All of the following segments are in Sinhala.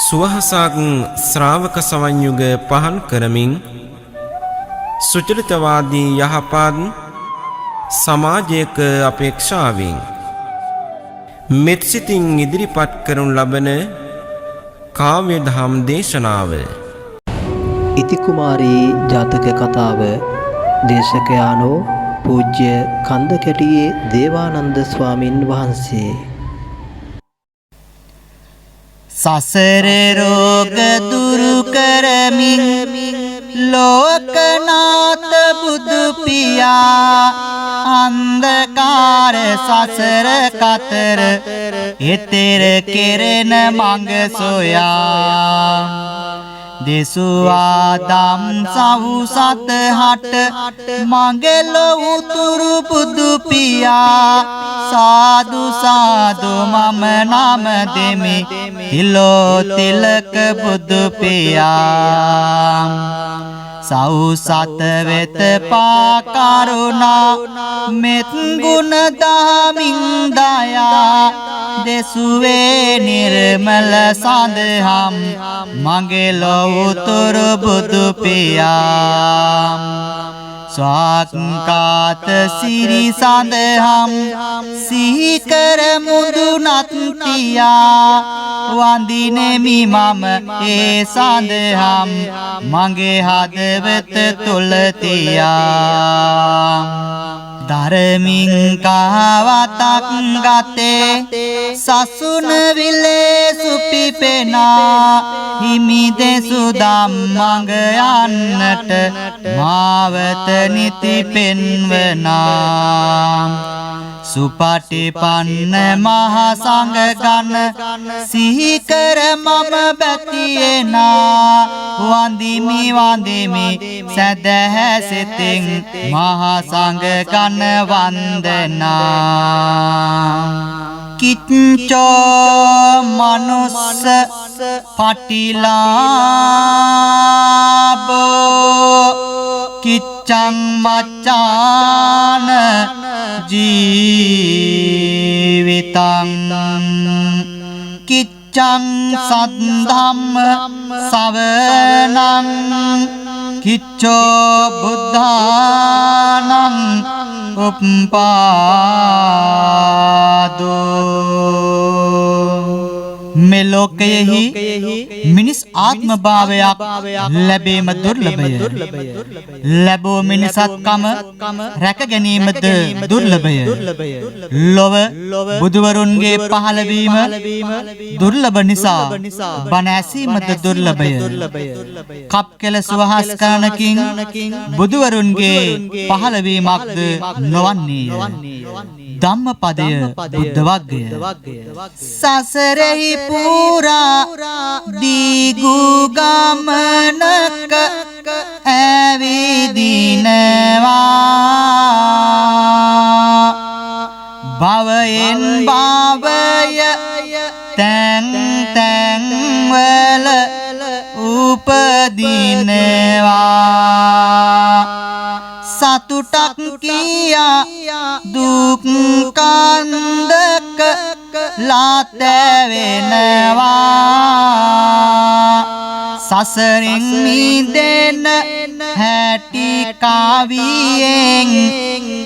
සුවහසක් ශ්‍රාවක සවන්යුග පහන් කරමින් සුචරිතවාදී යහපත් සමාජයක අපේක්ෂාවෙන් මෙත්සිතින් ඉදිරිපත් කරනු ලබන කාව්‍ය දහම් දේශනාව ඉති කුමාරී ජාතක කතාව දේශකයාණෝ පූජ්‍ය කන්දකැටියේ දේවානන්ද ස්වාමින් වහන්සේ. සසර රෝග දුරු කරමින් ලෝකනාථ බුදු පියා අන්ධකාර සසර කතර එතෙර කෙරෙන මඟ සොයා දෙසුවා දම් සවු සත හට මඟල උතුරු බුදු පියා සාදු සාදු මම නම දෙමි තිලෝ තිලක බුදු පියා සව් සත වෙත පා කරුණා මෙත් ගුණ දහමින් දයා දෙසුවේ නිර්මල සඳහම් මගේ ලොවුතුරු බුදු පියා ස්වාක්කාත සිරි සඳහම් සිහිකර මුදුනත් තියා වඳිනෙමි මම ඒ සඳහම් මගේ හදවත තුල තියා ධර්මින් කහවතක් ගතේ සසුන විලේ සුපිපෙනා හිමි දෙසු දම් මඟ යන්නට මාවත නිති පෙන්වනා සුපටිපන්න මහ සංඝ ගණ සිහිකර මම බැතියනා වඳිමි සදහැ සිතින් මහ සංඝ ගණ වන්දනා කිච්චෝ මනුස්ස පටිලාභෝ කිච්ඡං මච්ඡාන ජීවිතං කිච්ඡං සද්ධම්ම සවනං කිච්ඡෝ බුද්ධානං උප්පාදෝ මේ ලෝකයෙහි මිනිස් ආත්ම භාවයක් ලැබීම දුර්ලභය. ලැබෝ මිනිසත්කම රැක ගැනීමද දුර්ලභය. ලොව බුදුවරුන්ගේ පහළවීම දුර්ලභ නිසා බණ ඇසීමද දුර්ලභය. කප්කෙල සුවහස් කරනකින් බුදුවරුන්ගේ පහළවීමක්ද නොවන්නේය. ධම්මපදය බුද්ධ වග්ගය. සසරෙහි පුරා දීගු ගමනක ඇවිදිනවා භවයෙන් භවය තැන් තැන් වල උපදිනවා සතුටක් කියා දුක් කන්දක ලාතැවෙනවා සසරින් මිදෙන හැටි කවියෙන්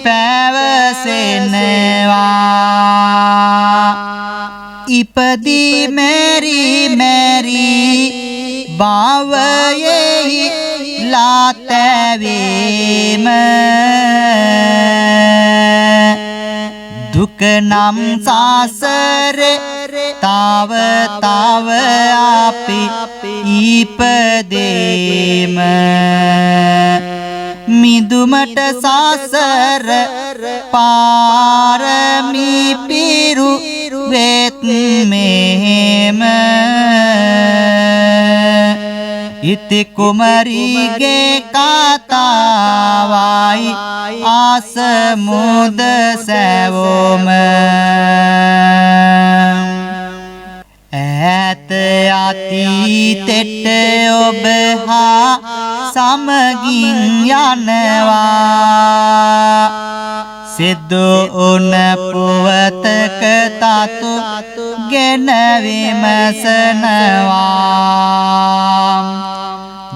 පැවසෙනවා ඉපදී මෙරි මෙරි භවයෙහි ලාතැවීම දුක නම් සසරේ තව තව අපි ඉපදෙම මිදුමට සසර පාරමී පිරු වෙත් මෙහෙම ඉති කුමරිගේ කතාවයි ආසමුද සැවොම ඈත අතීතෙට ඔබ හා සමගින් යනවා සිදු උන පුවතක තතු ගෙන විමසනවා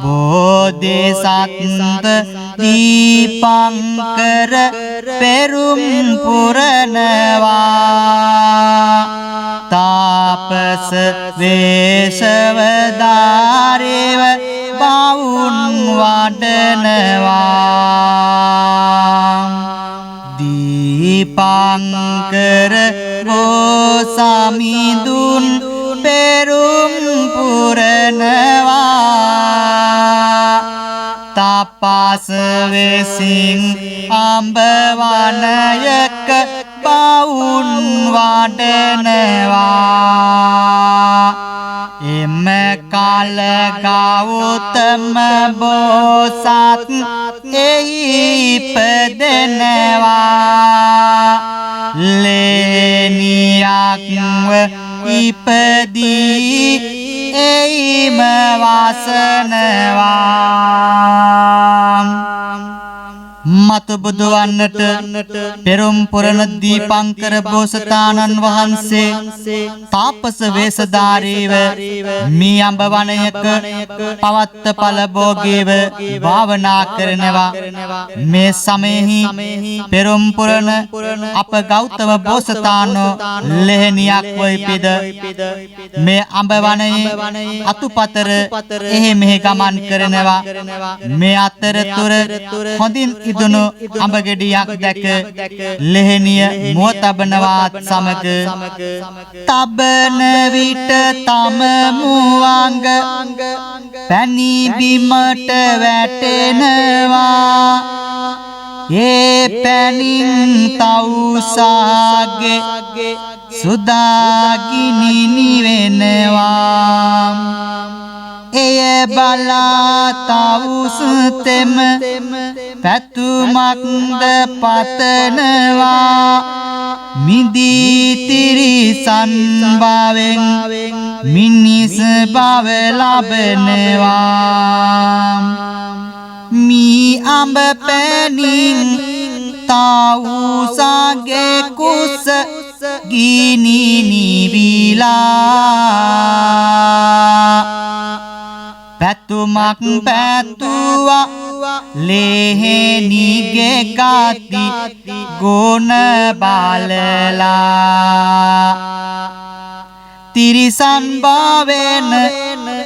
බෝධිසත්ව දීපංකර පෙරුම් පුරනවා තාපස වේශවදාරේව බවුන් වඩනවා දීපංකර ගෝසමිඳුන් පෙරුම් පුරනවා තපස් වෙසින් අඹ වනයක බවුන් වඩනවා එම කල ගෞතම බෝසත් එහි ඉපදෙනවා ලේනියක්ව ඉපදී එයිම වසනවා මතු බුදු වන්නට පෙරම් පුරණ දීපංකර බෝසතාණන් වහන්සේ තාපස වේශධාරීව මී අඹ වනයක පවත්ත ඵල භෝගීව භාවනා කරනවා මේ සමයෙහි පෙරම් පුරණ අප ගෞතම බෝසතාණෝ ලෙහෙනියක් වෙයිපිද මේ අඹ වනයේ අතුපතර එහෙ මෙහෙ ගමන් කරනවා මේ අතරතුර හොඳින් ඉදුණු අඹ ගෙඩියක් දැක ලෙහෙනිය මුව තබනවාත් සමග තබන විට තම මුවංග පැණි බිමට වැටෙනවා ඒ පැණින් තවුසාගේ සුදාගිනි නිවෙනවා එය බලා තවුස් තෙම පැතුමක්ද පතනවා මිදී තිරිසන් භවෙන් මිනිස් භව ලබනවා මී අඹ පැණින් තවුසාගේ කුස ගිනි නිවිලා පැතුමක් පැතුවා ලෙහෙනිගේ ගති ගුණ බලලා තිරිසන් භවෙන්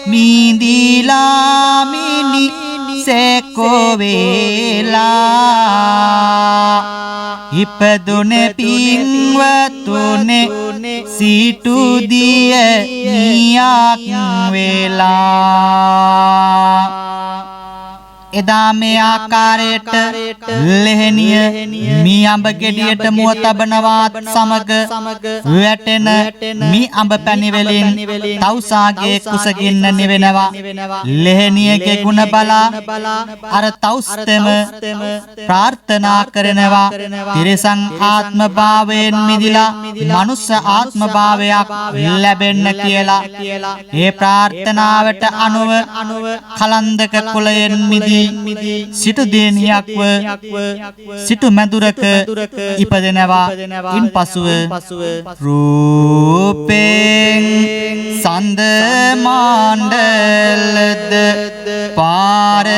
මිදිලා මිනි සෙකෝ වේලා ඉපදුනේ පින්වතුනේ සිටු දිය නියක් වේලා එදා මේ ආකාරයට ලෙහෙනිය මී අඹ ගෙඩියට මුව තබනවාත් සමග වැටෙන මී අඹ පැණි වලින් තවුසාගේ කුසගින්න නිවෙනවා ලෙහෙනියගේ ගුණ බලා අර තවුස්තම ප්‍රාර්ථනා කරනවා තිරිසන් ආත්ම භාවයෙන් මිදිලා මනුස්ස ආත්ම භාවයක් ලැබෙන්න කියලා ඒ ප්‍රාර්ථනාවට අනුව කලන්දක කුලයෙන් මිදී සිටු දේනියක්ව සිටු මැදුරක ඉපදෙනවා ඉන්පසුව රූපෙන් සඳ මණ්ඩලද පාරදෙනවා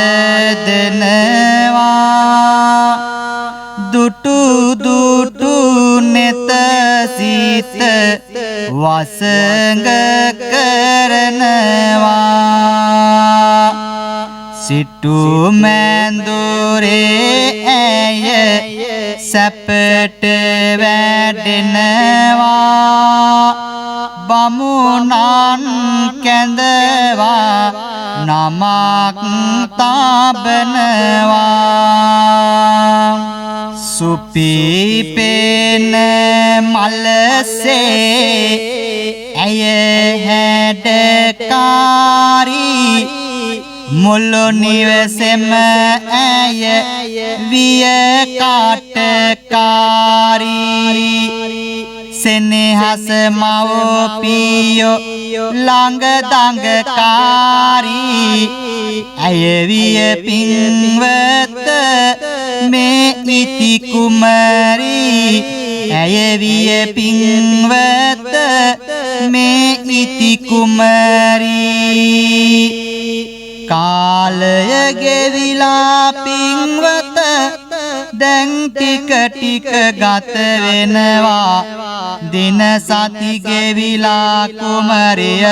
දුටු දුටු නෙත සිත වසඟ කරනවා සිටු මැඳුරේ ඇය සැපට වැඩෙනවා බමුණන් කැඳවා නමක් තබනවා සුපිපෙන මලසේ ඇය හැඩකාරී මුළු නිවසෙම ඇය විය කාටකාරී සෙනෙහස මව්පියෝ ළඟ දඟකාරී ඇය විය පින්වත මේ ඉති කුමරිය ඇය විය පින්වත මේ ඉති කුමරී කාලය ගෙවිලා පින්වත දැන් ටික ටික ගත වෙනවා දින සති ගෙවිලා කුමරිය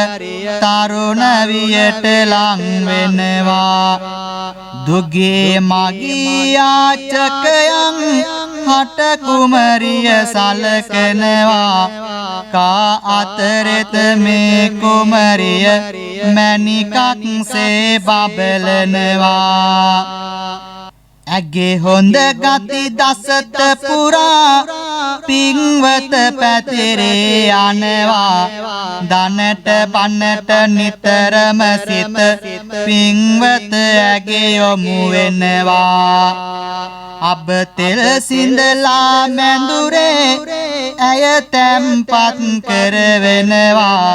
තරුණ වියට ලං වෙනවා දුගේ මගී යාචකයන් හට කුමරිය සලකනවා කා අතරෙත මේ කුමරිය මණිකක් සේ බබලනවා ඇගේ හොඳ ගති දසත පුරා පින්වත පැතිරේ යනවා දනට බනට නිතරම සිත පින්වත ඇගේ යොමු වෙනවා අබ තෙල් සිඳලා මැඳුරේ ඇය තැම්පත් කරවෙනවා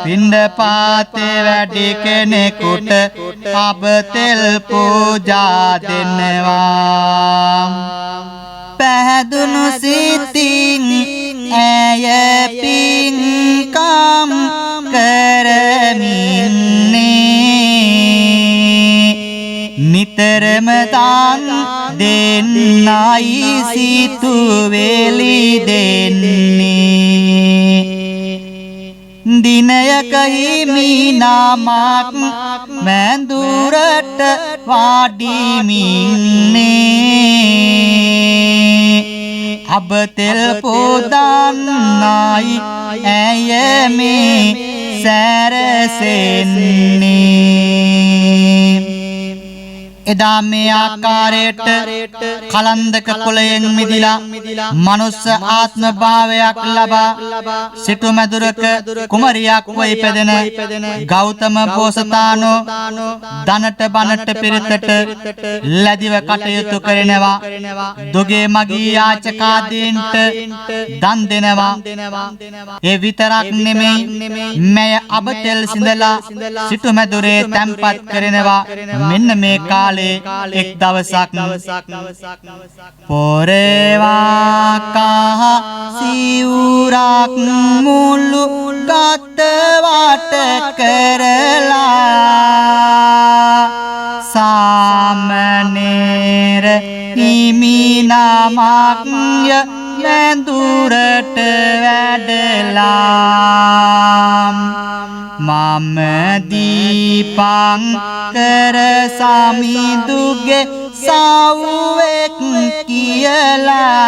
පිණ්ඩපාතේ වැඩි කෙනෙකුට අබ තෙල් පූජා දෙනවා පැහැදුණු සිතින් ඇය පින්කම් කරමින්නේ නිතරම දාන දෙන්නයි සිතුවේලි දෙන්නේ දිනයක හිමිනාමක් මැඳුරට වාඩිමින්නේ අබ තෙල් පොදන්නයි ඇය මේ සැරසෙන්නේ එදා මේ ආකාරයට කලන්දක කුලයෙන් මිදිලා මනුස්ස ආත්ම භාවයක් ලබා සිටු මැදුරක කුමරියක් වී ඉපදෙන ගෞතම බෝසතාණෝ දනට බනට පිරිතට ලැබිව කටයුතු කරනවා දුගේ මගී යාචකාදීන්ට දන් දෙනවා ඒ විතරක් නෙමෙයි මෙය අබතෙල් සිඳලා සිටු මැදුරේ තැන්පත් කරනවා මෙන්න මේ කාලේ එක් දවසක් පොරේවා කහ සිවුරක් මුළු ගත වට කරලා සාමනේර හිමිනාමක්ය මැඳුරට වැඩලා මම දීපංකර සමිඳුගේ සවුවෙක් කියලා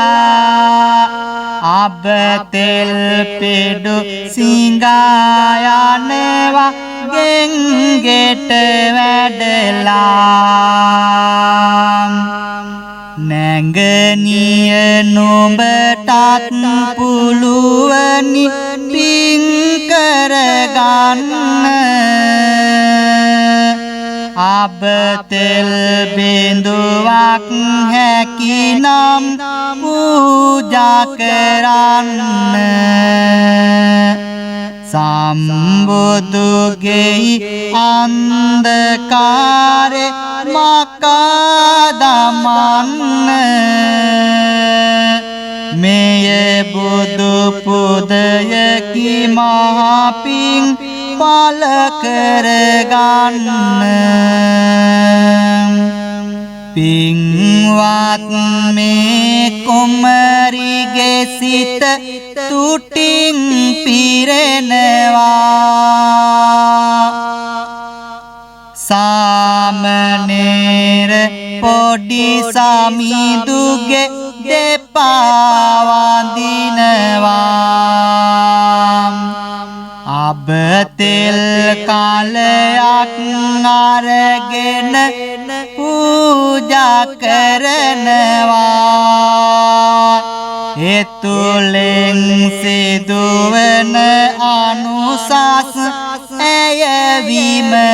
අබ තෙල් පෙඩු සිඟායනවා ගෙන්ගෙට වැඩලා නැගණිය නුඹටත් පුළුවනි පින් කරගන්න අබ තෙල් බිඳුවක් හැකිනම් පූජා කරන්න සම්බුදුගේ අන්ධකාරේ මකා දමන්න මෙය බුදු පුදයකි මහා පිං පල කරගන්න පින්වත් මේ කුමරිගේ සිත තුටින් පිරෙනවා සාමනේර පොඩි සමිඳුගේ දෙපා වඳිනවා අබ තෙල් කාලයක් අරගෙන පූජා කරනවා එතුලෙන් සිදුවන අනුසස් ඇය විමසනවා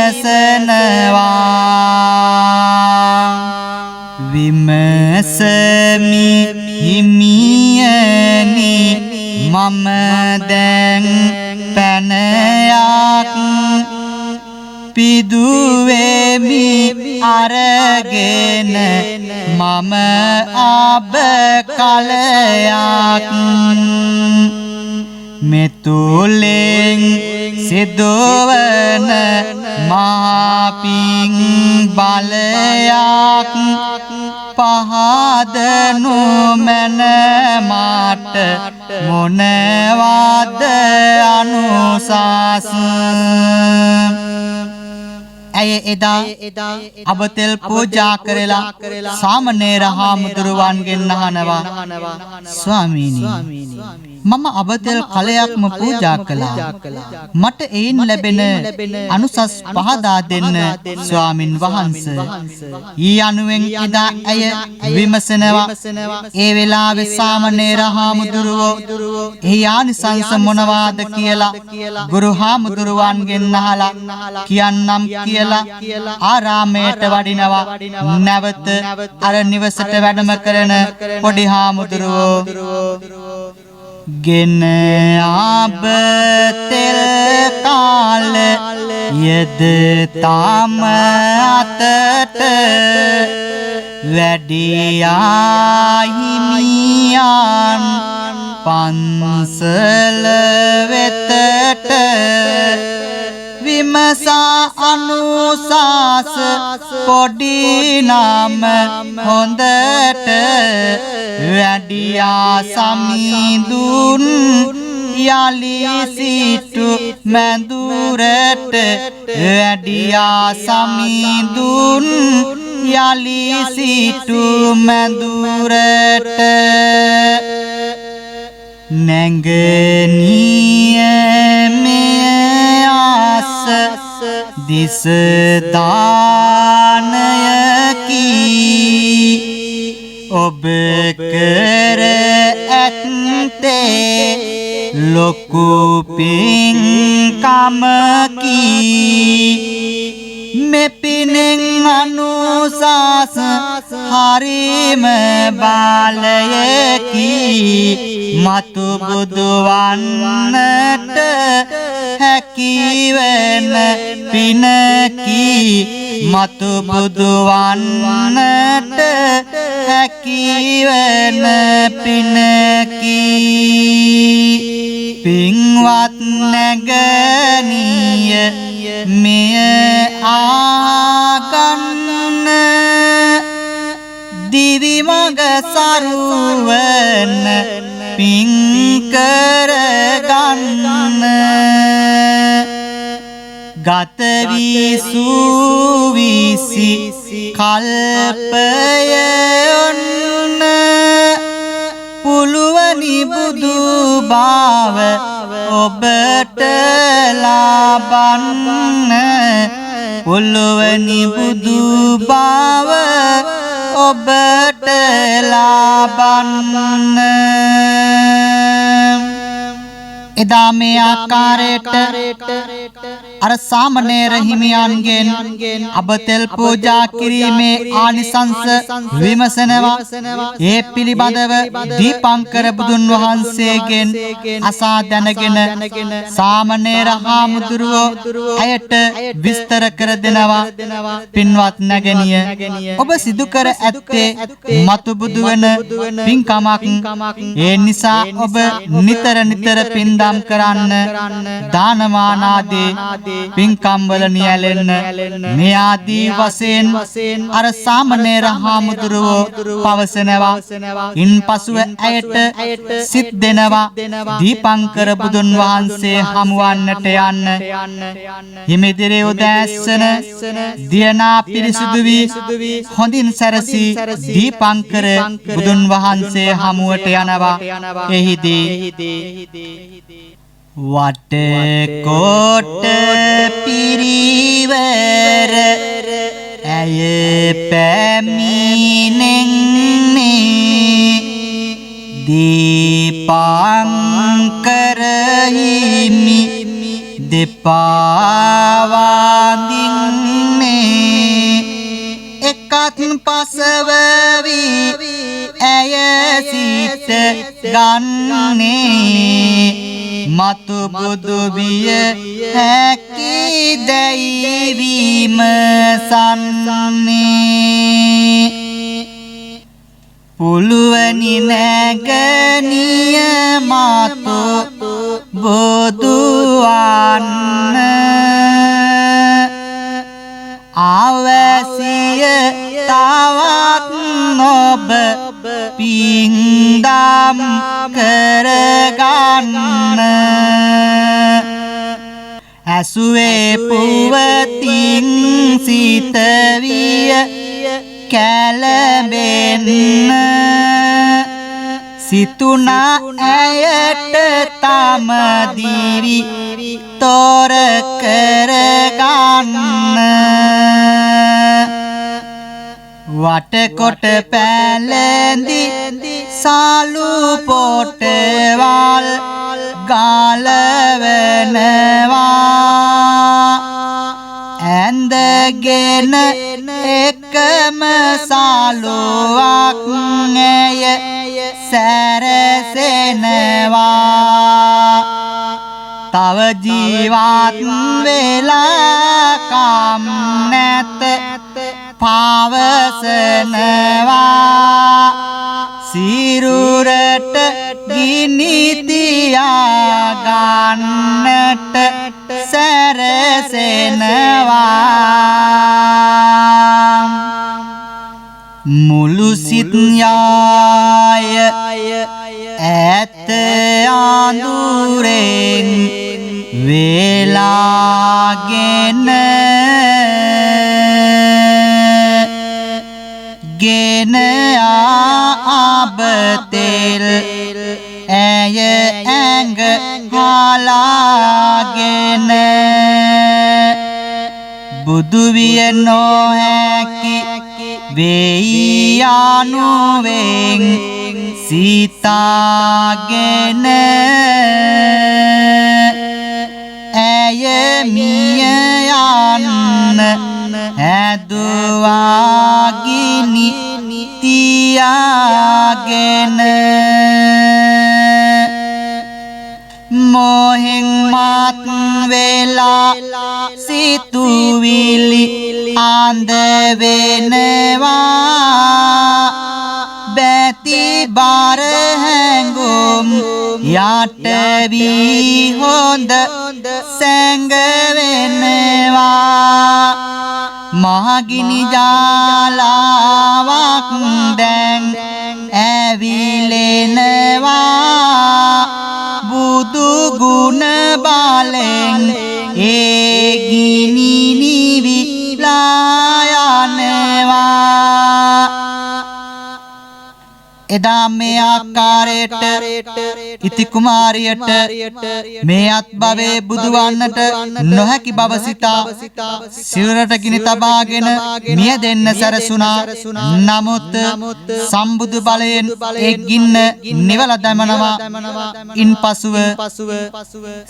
විමසමි හිමියනි මම දැන් පැනයක් පිදුවේමි අරගෙන මම ආබ කලයක් මෙතුලෙන් සිදුවන මහපින් බලයක් පහදනු මැන මාට මොනවාද අනුසස් ඇය එදා අබතෙල් පූජා කරලා සාමණේර හාමුදුරුවන්ගෙන් අහනවා ස්වාමීනි මම අබතෙල් කලයක්ම පූජා කළා මට එයින් ලැබෙන අනුසස් පහදා දෙන්න ස්වාමින් වහන්සේ ඊ අනුවෙන් එදා ඇය විමසනවා ඒ වෙලාවේ සාමණේර හාමුදුරුවෝ එහි ආනිසංස මොනවාද කියලා ගුරු හාමුදුරුවන්ගෙන් අහලා කියන්නම් කියලා ආරාමයට වඩිනවා නැවත අර නිවසට වැඩම කරන පොඩි හාමුදුරුවෝ ගෙන ආබ තෙල් කාල යද තාම අතට වැඩියාහිමියන් පන්සල වෙතට විමසා අනුසස් පොඩි නම හොඳට වැඩියා සමිඳුන් යලි සිටු මැදුරට වැඩියා සමිඳුන් යලි සිටු මැදුරට නැගණිය දිස දානයකි ඔබ කර ඇත්තේ ලොකු පින්කමකි මෙපිනෙන් අනුසස් හරිම බාලයකි මතු බුදු වන්නට හැකිවන පිනකි මතු බුදු වන්නට හැකිවන පිනකි පින්වත් නැගණිය මෙය ආගන්න දිවි මඟ සරුවන පින් කරගන්න ගත වී සුවිසි කල්පය ඔන්න පුළුවනි බුදු බව ඔබට ලබන්න පුළුවනි බුදු බව ඔබට ලබන්න එදා මේ ආකාරයට අර සාමණේර හිමියන්ගෙන් අබතෙල් පූජා කිරීමේ ආනිසංස විමසනවා ඒ පිළිබඳව දීපංකර බුදුන් වහන්සේගෙන් අසා දැනගෙන සාමණේර හාමුදුරුවෝ ඇයට විස්තර කර දෙනවා පින්වත් නැගණිය ඔබ සිදු කර ඇත්තේ මතු බුදු වන පින්කමක් ඒ නිසා ඔබ නිතර නිතර පින්දම් කරන්න දානමාන ආදී පින්කම් වල නියැලෙන්න මේ ආදී වශයෙන් අර සාමණේර හාමුදුරුවෝ පවසනවා ඉන්පසුව ඇයට සිත් දෙනවා දීපංකර බුදුන් වහන්සේ හමුවන්නට යන්න හිමිදිරේ උදෑසන දියනා පිරිසිදු වී හොඳින් සැරසී දීපංකර බුදුන් වහන්සේ හමුවට යනවා එහිදී වටකොට පිරිවර ඇය පැමිණෙන්නේ දීපංකර හිමි දෙපා වඳින්නේ එක එකත් පසවවි ඇය සිට ගන්නේ මතු බුදු විය හැකි දැයිවීම සන්නේ පුළුවනි නැගනිය මතු බුදුවන්න අවසිය තවත් නොබ පින්දම් කරගන්න ඇසුවේ පුවතින් සිතවිය කැලබෙන්න සිතුනා ඇයට තම දිවි තොර කරගන්න වටකොට පැලඳි සාලු පොටවල් ගාලවනවා ඇඳගෙන එකම සාලුවක් ඇය සැරසෙනවා තව ජීවත් වෙලා කම් නැත පවසනවා සිරුරට ගිනි තියාගන්නට සැරසෙනවා මුළු සිත් යාය ඇත අඳුරෙන් වේලාගෙන ගෙන ආබතෙල් ඇය ඇඟ හලාගෙන බුදු විය නොහැකි වෙයි යනුවෙන් සිතාගෙන ඇය මිය යන්න හැදුවා ගිනි තියාගෙන මොහෙන් මත් වෙලා සිතුවිලි අඳ වෙනවා බැති බර හැඟුම් යට වී හොඳ සැඟවෙනවා මහගිනි ජාලාවක් දැන් ඇවිලෙනවා බුදු ගුණ බලෙන් ඒ ගිනි නිවිලා යනවා එදා මේ ආකාරයට ඉති කුමාරියට මේ අත්භවයේ බුදු වන්නට නොහැකි බව සිතා සිරුරට ගිනි තබාගෙන මිය දෙන්න සැරසුණා නමුත් සම්බුදු බලයෙන් ඒ ගින්න නිවලා දැමනවා ඉන්පසුව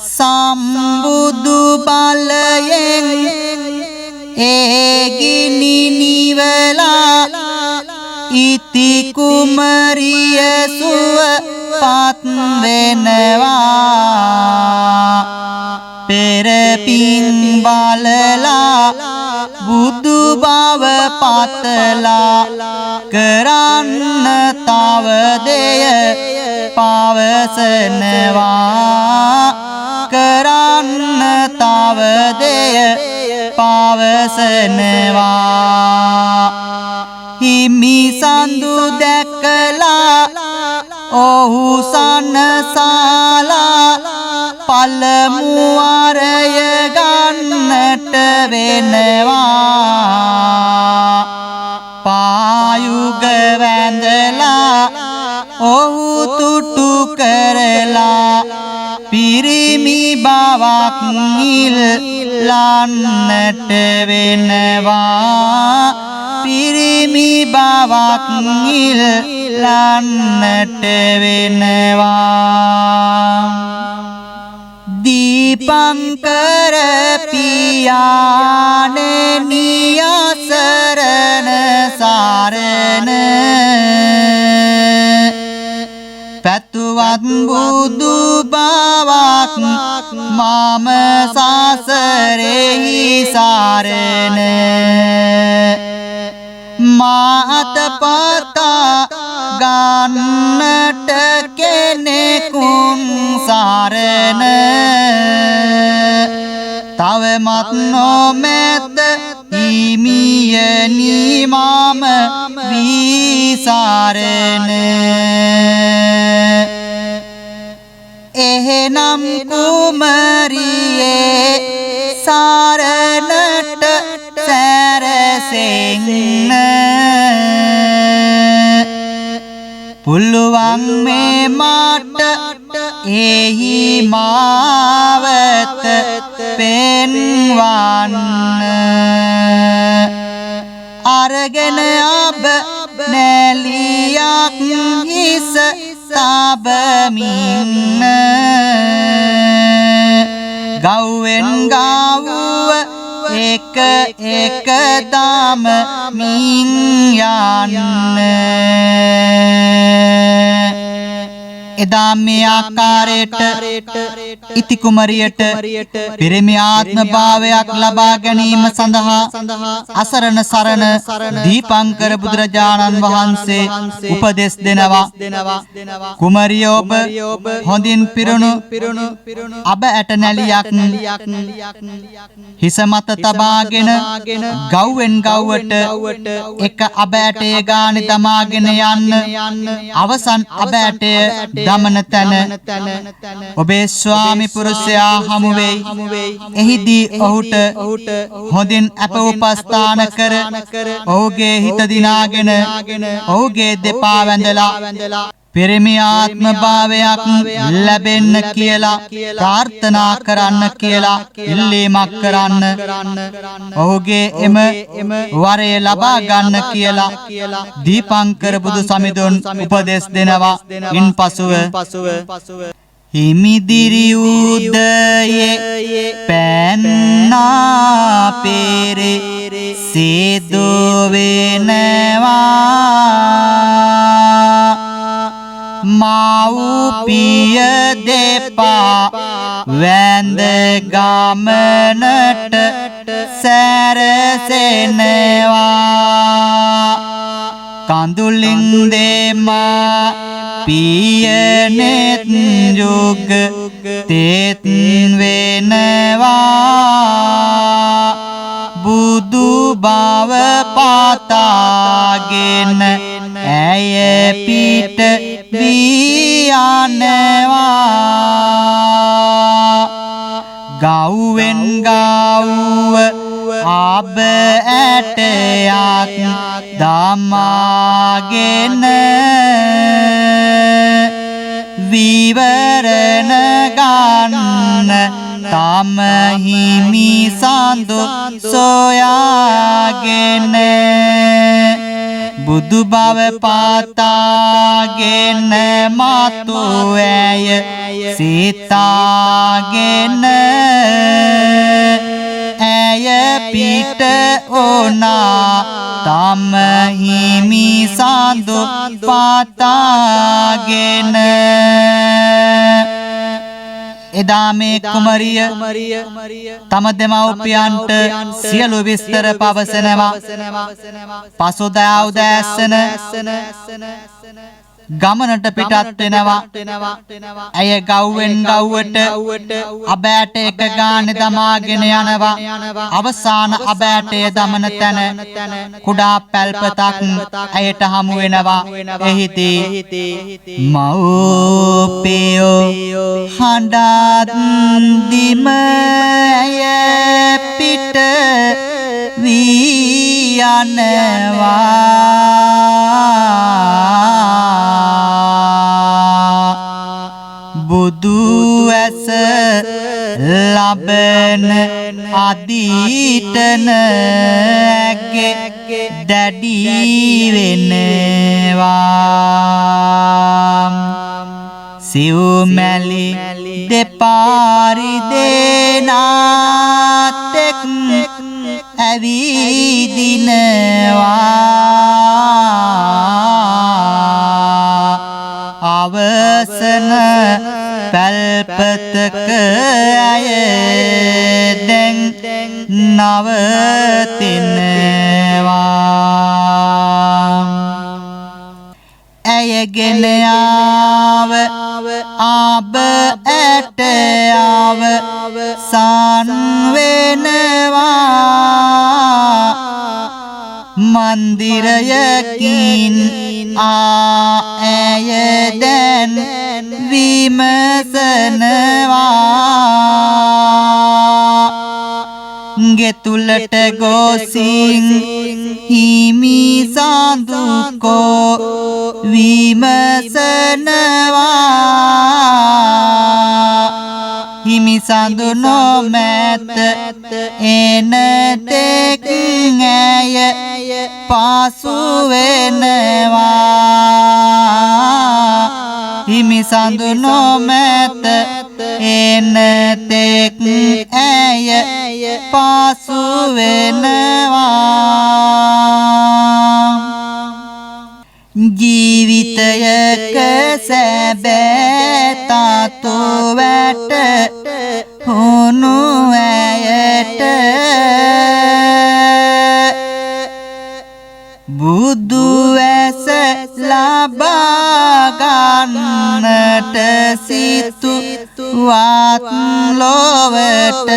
සම්බුදු බලයෙන් ඒ ගිනි නිවලා ඉති කුමරිය සුව පත් වෙනවා පෙර පින් බලලා බුදු බව පතලා කරන්න තව දෙය පවසනවා කරන්න තව දෙය පවසනවා හිමි සඳු දැකලා ඔහු සනසලා පළමු වරය ගන්නට වෙනවා පායුග වැඳලා ඔහු තුටු කරලා පිරිමි බවක් ඉල්ලන්නට වෙනවා පිරිමි බවක් ඉල්ලන්නට වෙනවා දීපංකර පියාණෙනි අසරණ සරණ පැතුවත් බුදු බවක් මම සසරෙහි සරණ මාත පතා ගන්නට කෙනෙකුන් සරණ තවමත් නොමැත හිමියනි මම විසරණ එහෙනම් කුමරියේ සරණට සැරසෙන්න පුළුවන් මේ මට එහි මාවත පෙන්වන්න අරගෙන අබ නැලියක් හිස තබමින්න ගව්වෙන් ගව්ව එක එක දමමින් යන්න එදා මේ ආකාරයට ඉති කුමරියට පිරිමි ආත්ම භාවයක් ලබා ගැනීම සඳහා අසරණ සරණ දීපංකර බුදුරජාණන් වහන්සේ උපදෙස් දෙනවා කුමරිය ඔබ හොඳින් පිරුණු අබ ඇට නැලියක් හිස මත තබාගෙන ගව්වෙන් ගව්වට එක අබ ඇටේ ගානේ දමාගෙන යන්න අවසන් අබ ඇටය දමන තැන ඔබේ ස්වාමි පුරුෂයා හමු වෙයි එහිදී ඔහුට හොඳින් අප උපස්ථාන කර ඔහුගේ හිත දිනාගෙන ඔහුගේ දෙපා වැඳලා පිරිමි ආත්ම භාවයක් ලැබෙන්න කියලා ප්‍රාර්ථනා කරන්න කියලා ඉල්ලීමක් කරන්න ඔහුගේ එම වරය ලබා ගන්න කියලා දීපංකර බුදු සමිඳුන් උපදෙස් දෙනවා ඉන්පසුව හිමිදිරි උදයේ පැන්නා පෙරේ සේදෝ වෙනවා මව්පිය දෙපා වැඳ ගමනට සැරසෙනවා කඳුලින් දෙමා පියනෙත් යුග තෙත් වෙනවා බුදු බව පතාගෙන ඇය පිට වියනවා ගව්වෙන් ගව්ව අබ ඇටයක් දමාගෙන විවරණ ගන්න තම හිමි සඳු සොයාගෙන බුදු බව පතාගෙන මතු ඇය සිතාගෙන ඇය පිට ඕනා තම හිමි සඳු පතාගෙන එදා මේ කුමරිය තම දෙමව්පියන්ට සියලු විස්තර පවසනවා පසුදා උදෑසන ගමනට පිටත් වෙනවා ඇය ගව්වෙන් ගව්වට අබ ඇට එක ගානේ දමාගෙන යනවා අවසාන අබ ඇටය දමන තැන කුඩා පැල්පතක් ඇයට හමු වෙනවා එහිදී මව්පියෝ හඬත් දිම ඇය පිට වී යනවා බුදු ඇස ලබන අදීතන ඇගේ දැඩි වෙනවා සිව්මැලි දෙපාරි දේනාතෙක් ඇවිදිනවා අවසන පැල්පතක අය දැන් නවතිනවා ඇයගෙන ආව ආබ ඇට ආව සන් වෙනවා මන්දිරයකින් ඇය දැන් විමසනවා ගෙතුලට ගොසින් හිමි සඳුකෝ විමසනවා හිමි සඳු නොමැත එන තෙක් ඇය පාසු වෙනවා හිමි සඳු නොමැත එන තෙක් ඇය පාසු වෙනවා ජීවිතයක සැබෑ තතු වැට හුණු ඇයට බුදු ඇස ලබා ගන්නට සිතුවත් ලොවට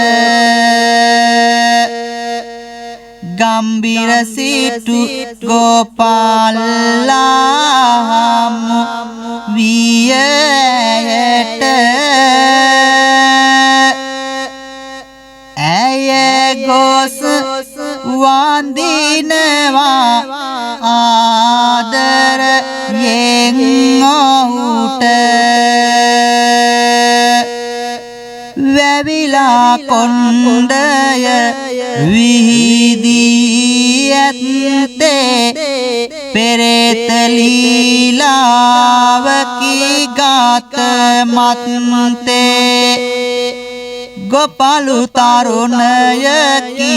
ගම්බිර සිටු ගෝපාලහම් වියට ඇය ගොස් වන්දිනවා ආදරයෙන් ඔහුට වැවිලා කොණ්ඩය විහිදී ඇත්තේ පෙරේත ලීලාවකි ගත මත්තේ ගොපලු තරුණයකි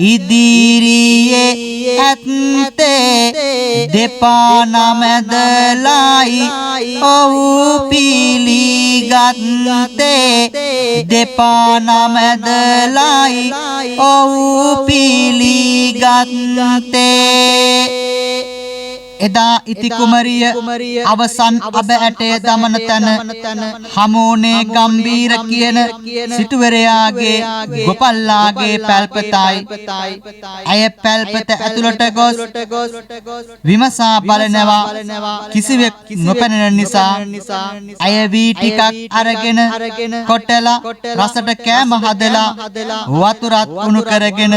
ඉදිරියේ ඇත්තේ දෙපා නමැදලයි ඔහු පිළිගත්තේ දෙපා නමැදලයි ඔහු පිළිගත්තේ එදා ඉති කුමරිය අවසන් අබ ඇටේ දමන තැන හමුනේ ගම්බීර කියන සිටුවරයාගේ ගොපල්ලාගේ පැල්පතයි ඇය පැල්පත ඇතුළට ගොස් විමසා බලනවා කිසිවෙක් නොපැනෙන නිසා ඇය වී ටිකක් අරගෙන කොටලා රසට කෑම හදලා වතුරත් උණු කරගෙන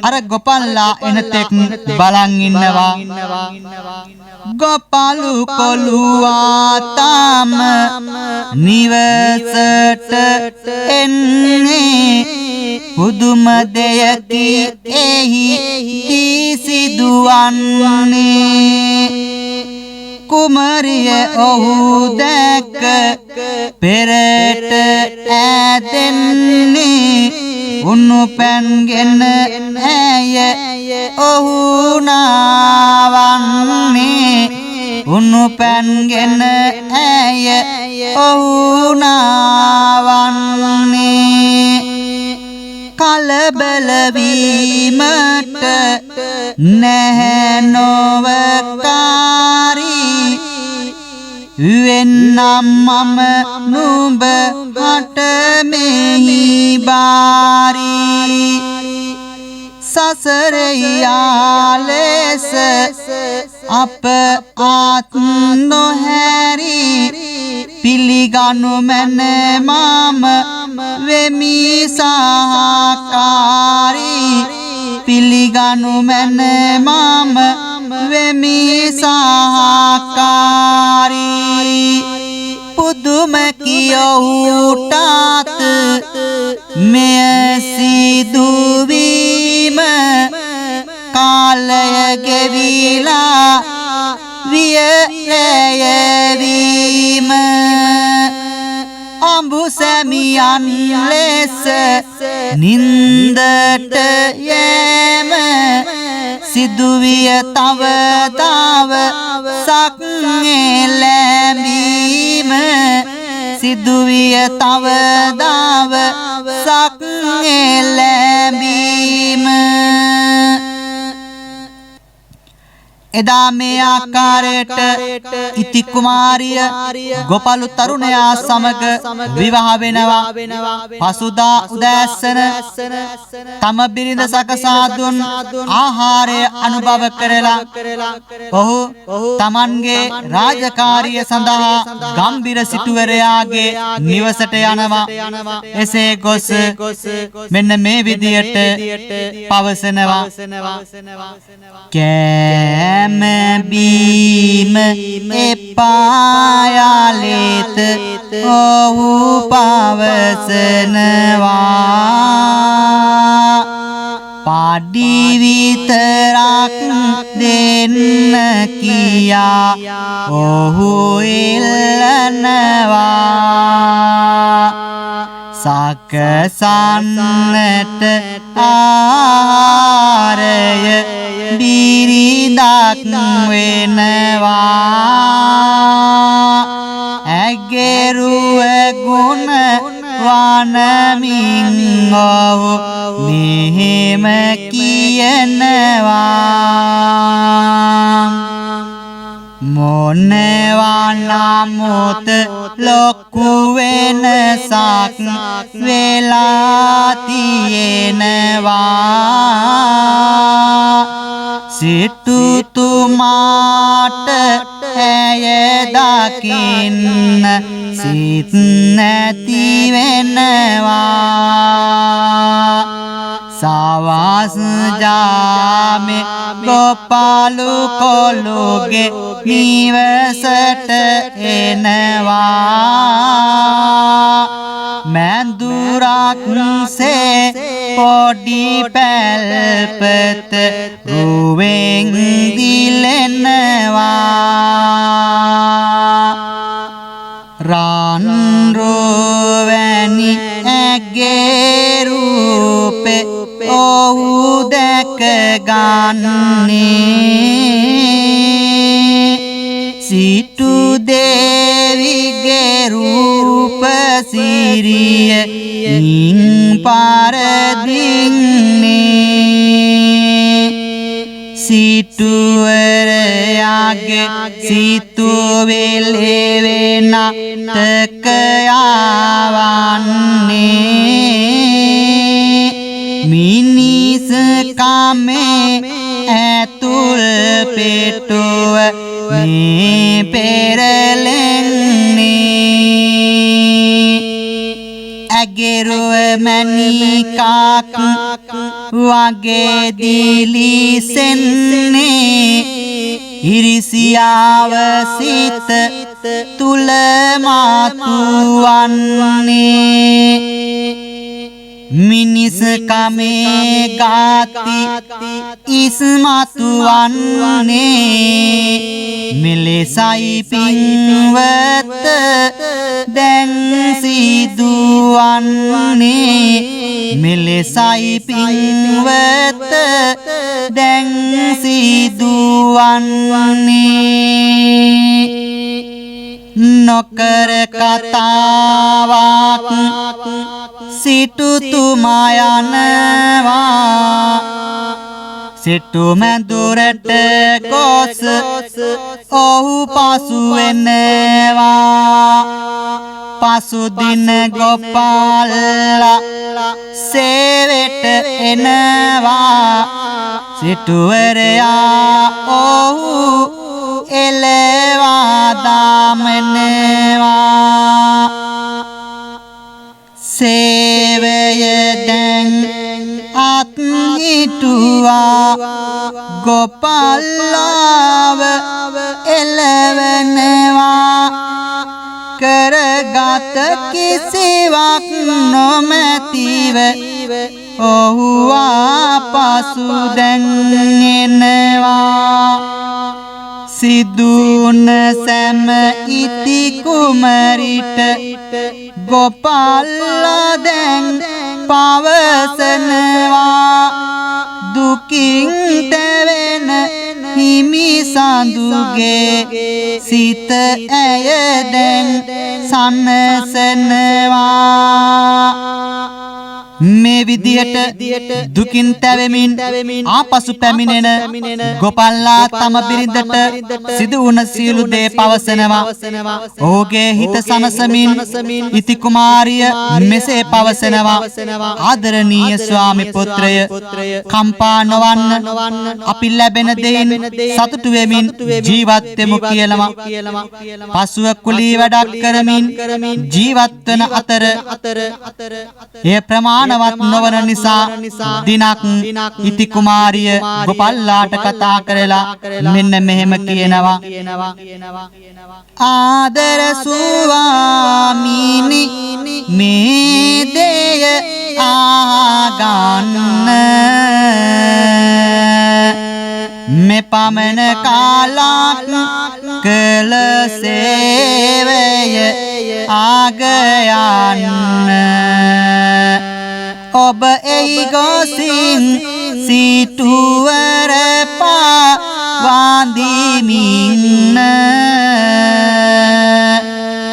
අර ගොපල්ලා එනතෙක් බලන් ඉන්නවා ගොපලු කොළුවා තාම නිවසට එන්නේ පුදුම දෙයකි එහි සිදුවන්නේ කුමරිය ඔහු දැක්ක පෙරට ඇදෙන්නේ උණු පැන්ගෙන ඇය ඔහු නාවන්නේ උණු පැන්ගෙන ඇය ඔහු නාවන්නේ කලබල වීමට නැහැ නොවකාරී වෙන්නම් මම නුඹ හට මෙහි බාරී සසරයාලෙස අප ආත් නොහැරි පිළිගනු මැන මම වෙමි සහකාරී පිළිගනු මැන මම වෙමි සහකාරී පුදුම කියවුටත් මෙය සිදුවීම කාලය ගෙවිලා විය ඇයවීම අඹු සැමියන් ලෙස නින්දට යෑම සිදුවිය තව දවසක් එළඹීම සිදුවිය තව දවසක් එළඹීම එදා මේ ආකාරයට ඉති කුමාරිය ගෝපලු තරුණයා සමග විවාහ වෙනවා. පසුදා උදෑසන තම බිරිඳ සකසා දුන් ආහාරය අනුභව කරලා ඔහු තමන්ගේ රාජකාරිය සඳහා ගම්බිර සිටුවරයාගේ නිවසට යනවා. එසේ ගොස් මෙන්න මේ විදියට පවසනවා. බීම එපායාලේත ඔහු පවසනවා. පඩි විතරක් දෙන්න කියා ඔහු ඉල්ලනවා. සකසන්නට ආහාරය බිරිඳක් වෙනවා. ඇගෙරුව ගුණ වනමින් ඔහු මෙහෙම කියනවා. මොනවා නමුත් ලොකු වෙනසක් වෙලා තියෙනවා. සිටුතුමාට ඇය දකින්න සිත් නැති වෙනවා. සවස් ජාමේ ගෝපලු කොළුගේ නිවසට එනවා. මැදුරක් සේ පොඩි පැල්පත රුවෙන් දිලෙනවා. රන් රුවැනි ඇගේ රූපේ ඔහු දැක ගන්නේ. සිටු දේවිගේ රූප සිරිය නින් පරදින්නේ. සිටුවරයාගේ සිතුවිලි වෙනතක යවන්නේ. මිනිස් කමේ ඇතුල් පිටුව මේ පෙරලෙන්නේ. ඇගෙරුව මැණිකක් වගේ දිලිසෙන්නේ. ඉරිසියාව සිත තුල මතුවන්නේ. මිනිස් කමේ ගාති ඉස්මතු වන්නේ. මෙලෙසයි පින්වත දැන් සිදුවන්නේ. මෙලෙසයි පින්වත දැන් සිදුවන්නේ. නොකර කතාවක් සිටුතුමා යනවා. සිටු මැදුරට ගොස් ඔහු පසු වෙනවා. පසු දින ගෝපල්ලා සේවෙට එනවා. සිටුවරයා ඔහු එලවා දාමනවා. සේවය දැන් අත්හිටුවා ගෝපල්ලාව එළවනවා. කරගත කිසිවක් නොමැතිව ඔහු ආපසු දැන් එනවා. සිදුන සැම ඉති කුමරිට ගෝපල්ලා දැන් පවසනවා දුකින් තැවෙන හිමි සඳුගේ සිත ඇය දැන් සනසනවා මේ විදියට දුකින් තැවෙමින් ආපසු පැමිණෙන ගෝපල්ලා තම බිරිඳට සිදු වුණ සියලු දේ පවසනවා. ඔහුගේ හිත සනසමින් ඉති කුමාරිය මෙසේ පවසනවා. ආදරණීය ස්වාමි පුත්‍රය, කම්පා නොවන්න, අපි ලැබෙන දෙයින් සතුටු වෙමින් ජීවත් වෙමු කියලා. පසුව කුලී වැඩක් කරමින් ජීවත් වන අතර එය ප්‍රමාණ නොවන නිසා දිනක් ඉති කුමාරිය ගෝපල්ලාට කතා කරලා මෙන්න මෙහෙම කියනවා. ආදර ස්වාමීනි මේ දෙය ආගන්න මෙපමණ කාලක් කළ සේවය ආගයන්න ඔබ එයි ගොසින් සිටුවර පාවන්දිමින්න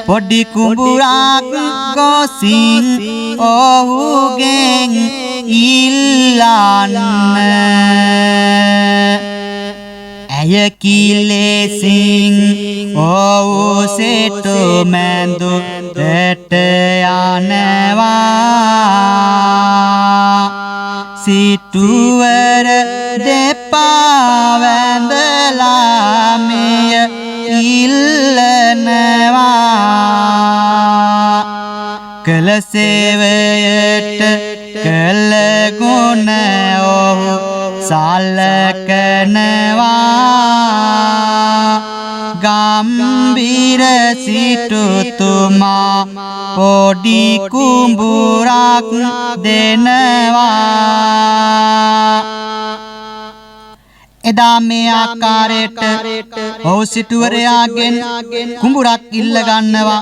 පොඩි කුඹුරක් ගොසින් ඔහුගෙන් ඉල්ලන්න ඇය කිලෙසින් ඔහු සිටු මැඳු රට යනවා සිටුවර දෙපා වැඳලා මෙය ඉල්ලනවා කළ සේවයට කළ ගුණ ඔහු සලකනවා ගම්බීර සිටුතුමා පොඩි කුඹුරක් දෙනවා එදා මේ ආකාරයට ඔහු සිටුවරයාගෙන් කුඹුරක් ඉල්ල ගන්නවා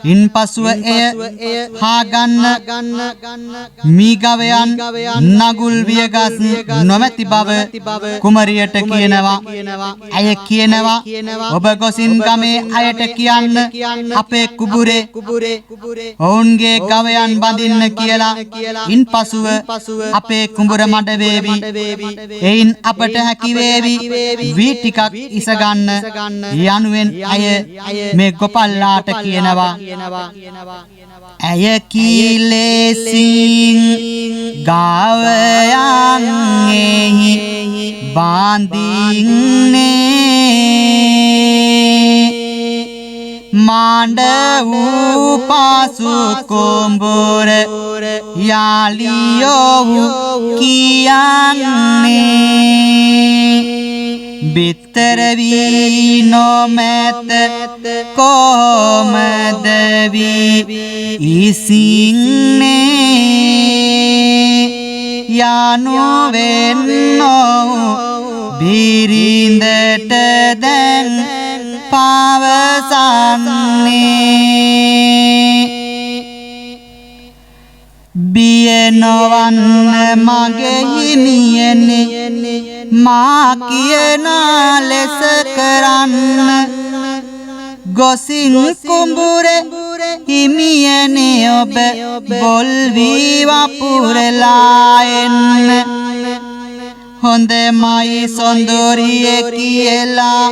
ඉන්පසුව එය හාගන්න මීගවයන් නගුල් වියගස් නොමැති බව කුමරියට කියනවා ඇය කියනවා ඔබ ගොසින් ගමේ අයට කියන්න අපේ කුඹුරේ ඔවුන්ගේ ගවයන් බඳින්න කියලා ඉන්පසුව අපේ කුඹුර මඩ වේවි එයින් අපට හැකි වේවි වී ටිකක් ඉසගන්න යනුවෙන් අය මේ ගෝපල්ලාට කියනවා ඇය කීලෙසින් ගවයන් එහි බඳින්නේ මාඬ වූ පාසු කුඹුර යාලියෝ කියන්නේ බිත්තර වී නොමැත කොමද වී ඉසින්නේ යනුවෙන් බිරිඳට දැන් පවසන්නේ බිය නොවන්න මගේ හිමියනේ මා කියන ලෙස කරන්න ගොසින් කුඹුරේ හිමියනේ ඔබ බොල් වී වපුරලා එන්න හොඳමයි සොඳුරිය කියලා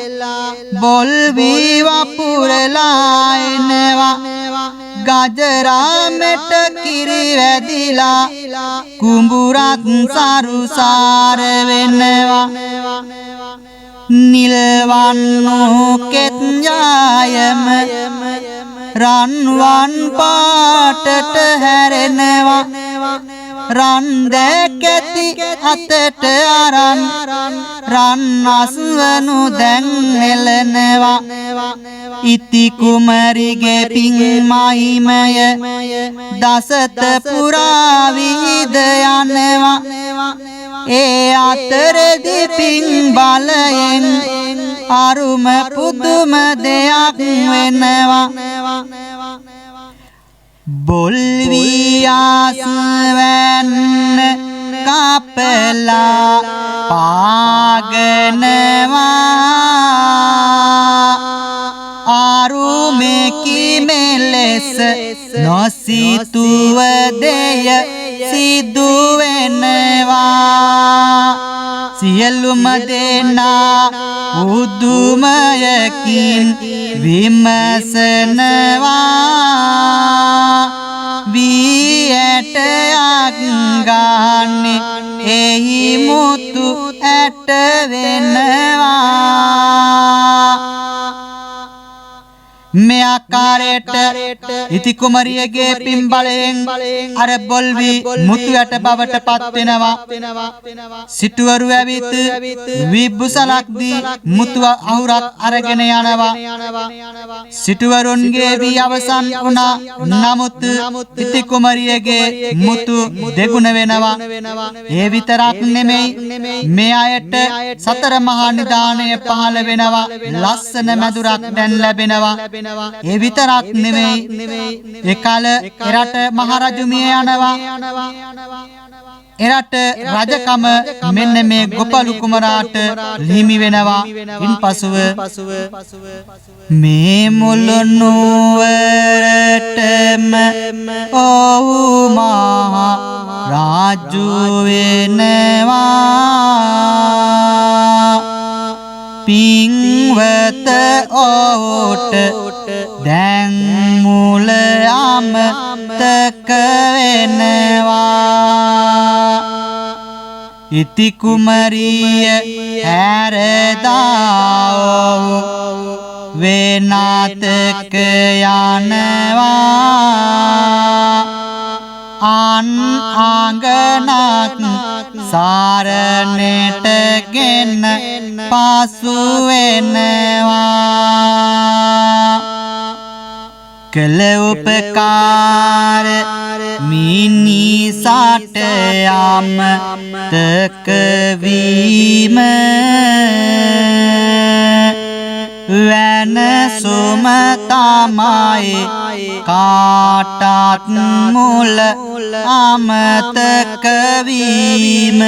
බොල් වී වපුරලා එනවා ගජරාමෙට කිරි වැදිලා කුඹුරක් සරුසාර වෙනවා නිල්වන්නු කෙත් ඥායම රන්වන් පාටට හැරෙනවා රන් දැකැති අතට අරන් රන් අස්වනු දැන් නෙලනවා ඉති කුමරිගේ පින් මහිමය දසත පුරා විහිද යනවා ඒ අතරදී පිං බලයෙන් අරුම පුදුම දෙයක් වෙනවා බොල් වී ආස්වැන්න කපලා පාගනවා ආරුමෙකි මෙලෙස නොසිතුව දෙය සිදු වෙනවා සියලුම දෙනා උදුමයකින් විමසනවා වී ඇටයක් ගන්නේ එහි මුතු ඇට වෙනවා මේ ආකාරයට ඉති කුමරියගේ පින් බලයෙන් අර බොල්වි මුතු යට බවට පත් වෙනවා සිටුවරු ඇවිත් විබුසලක් දී මුතුව අහුරක් අරගෙන යනවා සිටුවරුන්ගේ වී අවසන් වුණා නමුත් ඉති කුමරියගේ මුතු දෙගුණ වෙනවා ඒ විතරක් නෙමෙයි මේ අයට සතර මහා නිදාණය පහළ වෙනවා ලස්සන මధుරක් දැන් ලැබෙනවා ඒ විතරක් නෙමෙයි ඒකල එරට මහරජු මිය යනවා එරට රජකම මෙන්න මේ ගොපලු කුමරාට හිමි වෙනවා ඉන්පසුව මේ මුළු නුවරටම ඔහු මහා රාජු වෙනවා පින්වත ඔහුට දැන් මුල අමතක වෙනවා ඉති කුමරිය හැරදා ඔහු වෙනාතක යනවා අන් ආංගනක් සාරණයට ගෙන පසු වෙනවා කළ උපකාර මිනිසාට අමතක වීම වෙනසුම තමයි කාටත් මුල අමතක වීම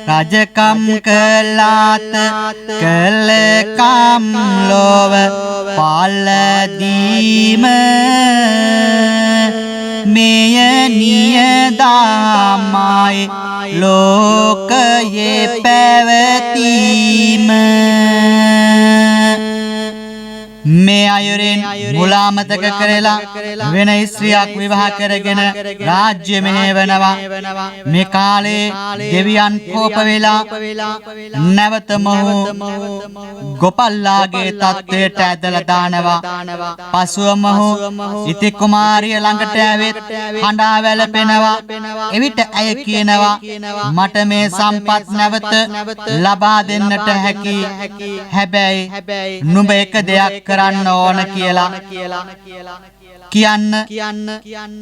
රජකම් කළාත කළකම් ලොව පලදීම මෙය නියදමයි ලෝකයේ පැවතීම මේ අයුරින් මුලාමතක කරලා වෙන ස්ත්‍රියක් විවාහ කරගෙන රාජ්‍ය මෙහෙවනවා මේ කාලේ දෙවියන් කෝප වෙලා නැවත මොහු ගොපල්ලාගේ තත්ත්වයට ඇදලා දානවා පසුව මොහු ඉති කුමාරිය ළඟට ඇවිත් හඬා වැළපෙනවා එවිට ඇය කියනවා මට මේ සම්පත් නැවත ලබා දෙන්නට හැකි හැබැයි නුඹ එක දෙයක් කරන්න ඕන කියලා කියන්න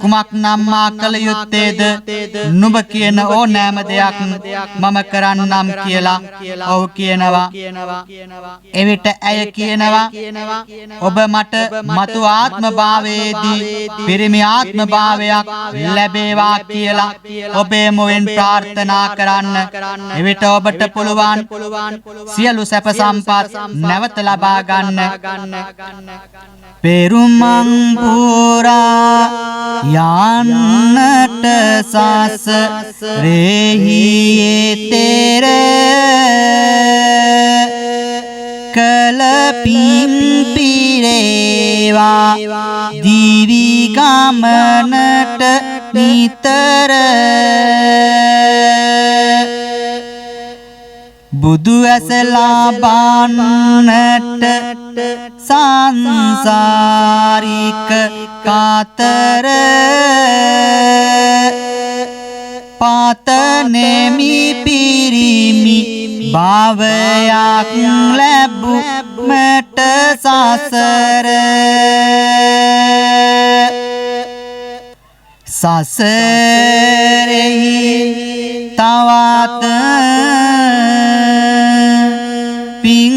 කුමක් නම් මා කළ යුත්තේද නුඹ කියන ඕනෑම දෙයක් මම කරන්නම් කියලා ඔහු කියනවා එවිට ඇය කියනවා ඔබ මට මතු ආත්ම භාවයේදී පිරිමි ආත්ම භාවයක් ලැබේවා කියලා ඔබේ මුවෙන් ප්‍රාර්ථනා කරන්න එවිට ඔබට පුළුවන් සියලු සැප සම්පත් නැවත ලබා ගන්න පෙරුමං පුරා යන්නට සසරෙහි තෙර කල පින් පිරේවා දිවි ගමනට නිතර බුදු ඇසලා බාන්නට සංසාරික කාතර පාතනෙමි පිරිමි භාවයක් ලැබුමට සසර සසරෙහි තවත් පින්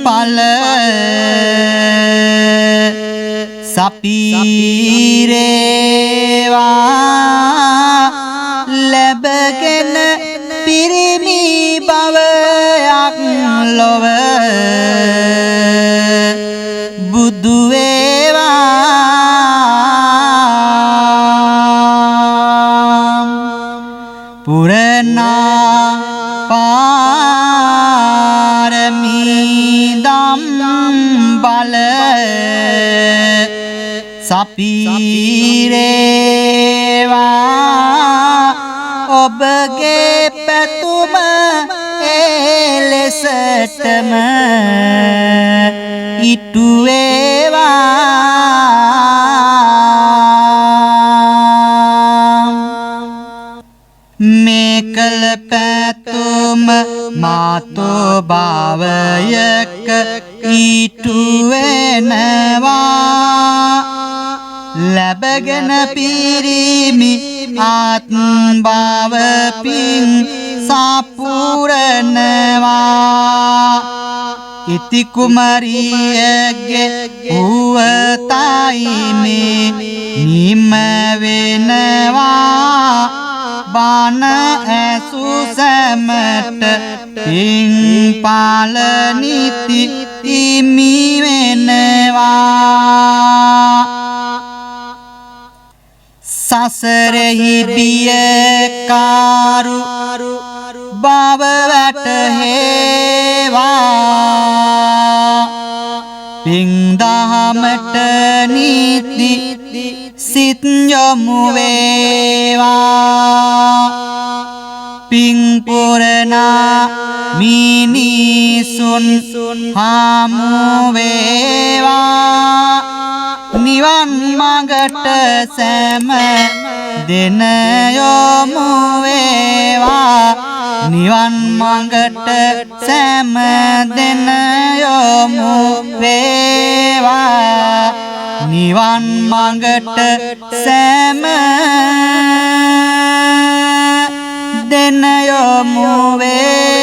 පල සපීරේවා ලැබගෙන පිරිමි භවයක් ලොව බුදු වේවා පුරනා පාරමී දම් බල සපීරේවා ඔබගේ පැතුම එලෙසටම ඉටු වේවා මේ කල පැතුම මාතෝ භාවයක ඉටු වෙනවා ලැබගෙන පිරිමි ආත්ම භාව පින් සපුරනවා ඉති කුමරියගේ උවතයි මේ නිම වෙනවා බණ ඇසු සැමට පින් පාලනිති ඉමි වෙනවා සසරෙහි බියකාරු බව වැටහෙවා පින් දහමට නීති සිත් යොමු වේවා පින් පුරනා මිනිසුන් හමු වේවා නිවන් මඟට සෑම දෙන යොමු වේවා නිවන් මඟට සෑම දෙන යොමු වේවා නිවන් මඟට සෑම දෙන යොමු වේවා